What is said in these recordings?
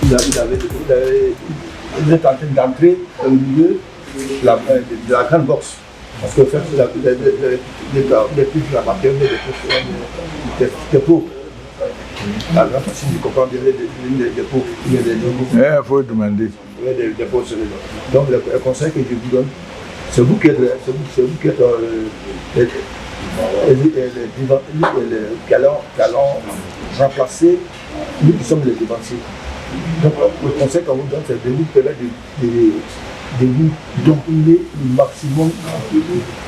il est en train d'entrer au milieu de la grande boxe. Parce que faire les plus amateurs, des pauvres. La grande façon de comprendre des pauvres. Il faut demander. Des pauvres. Donc le conseil que je vous donne, c'est vous qui êtes les qui allons remplacer nous qui sommes les défensifs. Donc le conseil qu'on vous donne, c'est de nous permettre de vous donner le maximum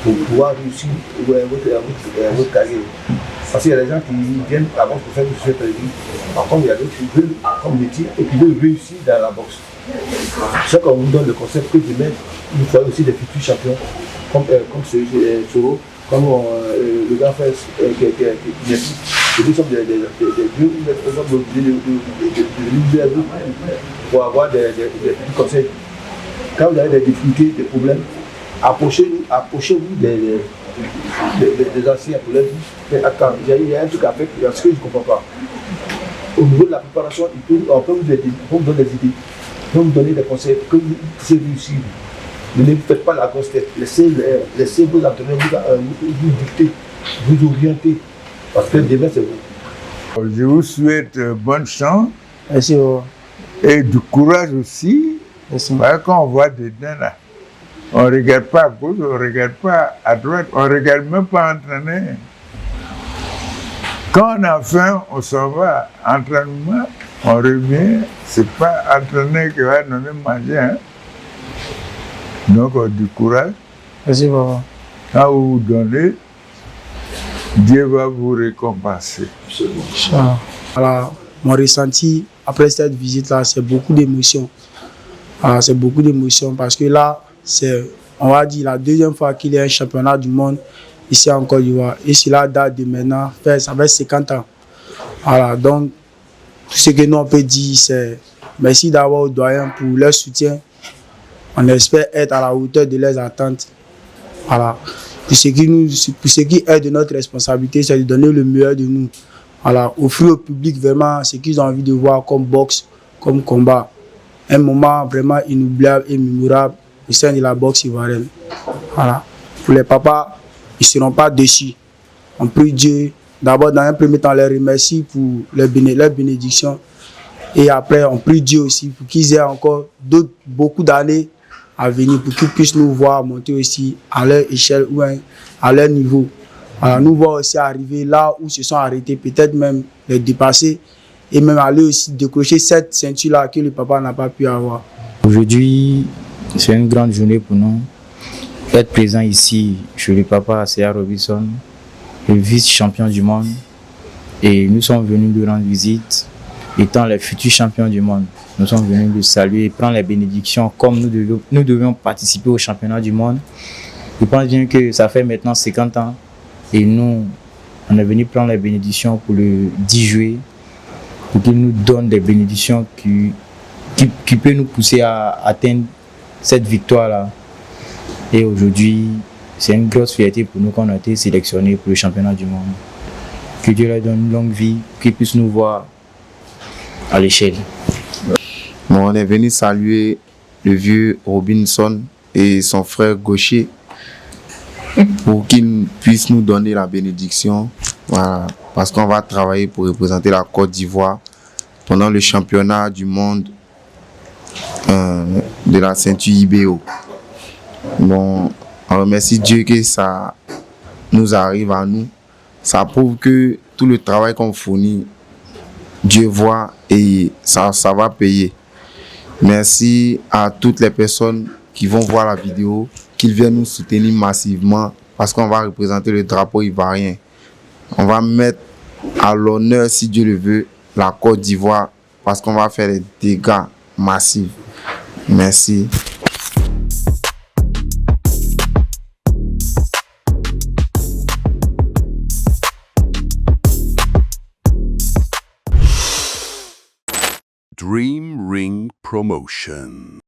pour pouvoir réussir votre carrière. Parce qu'il y a des gens qui viennent à la boxe pour faire du sujet prévu. Par contre, il y a d'autres qui veulent comme métier et qui veulent réussir dans la boxe. C'est ça qu'on vous donne le concept que demain, nous ferons aussi des futurs champions, comme Soro, comme le grand frère qui nous sommes des pour avoir des petits conseils. Quand vous avez des difficultés, des problèmes, approchez-vous des anciens pour leur dire, mais attends, il y a un truc à faire, il y a ce que je ne comprends pas. Au niveau de la préparation, on peut vous aider, on vous donne des idées, on vous donner des conseils pour que vous puissiez réussir. Ne vous faites pas la grosse tête, laissez vos entraîneurs vous dicter, vous orienter, parce que demain c'est vous. Je vous souhaite bonne chance. Merci. Et du courage aussi. Merci. Parce qu'on voit dedans là. On ne regarde pas à gauche, on ne regarde pas à droite, on ne regarde même pas entraîner. Quand on a faim, on s'en va. Entraînement, on revient. Ce n'est pas entraîner qui va nous manger. Hein. Donc, du courage. Merci, papa. Quand vous vous donnez, Dieu va vous récompenser. Voilà, mon ressenti après cette visite-là, c'est beaucoup d'émotions. Voilà, c'est beaucoup d'émotions parce que là, c'est, on va dire, la deuxième fois qu'il y a un championnat du monde ici en Côte d'Ivoire. Et cela date de maintenant, ça fait 50 ans. Voilà, donc, tout ce que nous on peut dire, c'est merci d'abord aux doyens pour leur soutien. On espère être à la hauteur de leurs attentes. Voilà. Pour ce qui est de notre responsabilité, c'est de donner le meilleur de nous. Voilà. Offrir au public vraiment ce qu'ils ont envie de voir comme boxe, comme combat. Un moment vraiment inoubliable et mémorable au sein de la boxe ivoirienne. Voilà. Pour les papas, ils ne seront pas déçus. On prie Dieu, d'abord dans un premier temps, les remercie pour leur bénédiction. Et après, on prie Dieu aussi pour qu'ils aient encore beaucoup d'années à venir, pour qu'ils puissent nous voir monter aussi à leur échelle ou à leur niveau. Alors, nous voir aussi arriver là où ils se sont arrêtés, peut-être même les dépasser et même aller aussi décrocher cette ceinture-là que le papa n'a pas pu avoir. Aujourd'hui, c'est une grande journée pour nous. Être présent ici chez le papa C.A. Robinson, le vice-champion du monde. Et nous sommes venus lui rendre visite, étant les futurs champions du monde. Nous sommes venus le saluer et prendre les bénédictions comme nous devions participer au championnat du monde. Je pense bien que ça fait maintenant 50 ans et nous, on est venu prendre les bénédictions pour le 10 juillet, pour qu'il nous donne des bénédictions qui peuvent nous pousser à atteindre cette victoire-là. Et aujourd'hui, c'est une grosse fierté pour nous qu'on a été sélectionnés pour le championnat du monde. Que Dieu leur donne une longue vie, qu'il puisse nous voir à l'échelle. Bon, on est venu saluer le vieux Robinson et son frère gaucher pour qu'ils puissent nous donner la bénédiction. Voilà, parce qu'on va travailler pour représenter la Côte d'Ivoire pendant le championnat du monde de la ceinture IBO. Bon, on remercie Dieu que ça nous arrive à nous. Ça prouve que tout le travail qu'on fournit, Dieu voit et ça va payer. Merci à toutes les personnes qui vont voir la vidéo, qu'ils viennent nous soutenir massivement parce qu'on va représenter le drapeau ivoirien. On va mettre à l'honneur, si Dieu le veut, la Côte d'Ivoire parce qu'on va faire des dégâts massifs. Merci. Dream Ring Promotion.